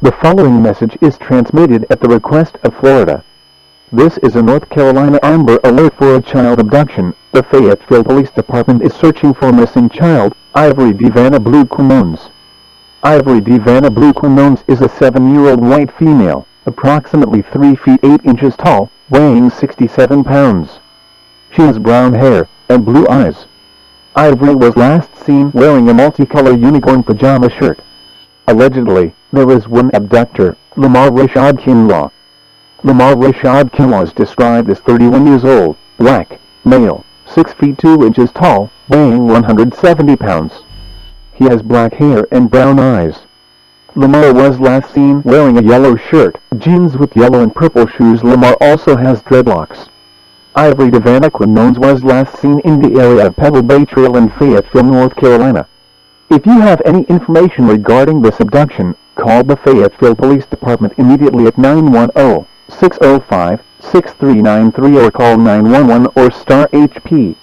The following message is transmitted at the request of Florida. This is a North Carolina Amber Alert for a child abduction. The Fayetteville Police Department is searching for a missing child, Ivory Divana Blue Quinones. Ivory Divana Blue Quinones is a 7-year-old white female, approximately 3 feet 8 inches tall, weighing 67 pounds. She has brown hair and blue eyes. Ivory was last seen wearing a multicolor unicorn pajama shirt. Allegedly, there is one abductor, Lamar Rashad Kinlaw. Lamar Rashad Kinlaw is described as 31 years old, black, male, 6 feet 2 inches tall, weighing 170 pounds. He has black hair and brown eyes. Lamar was last seen wearing a yellow shirt, jeans with yellow and purple shoes. Lamar also has dreadlocks. Ivory Divana Quinones was last seen in the area of Pebble Bay Trail in Fayetteville, North Carolina. If you have any information regarding this abduction, call the Fayetteville Police Department immediately at 910-605-6393 or call 911 or star HP.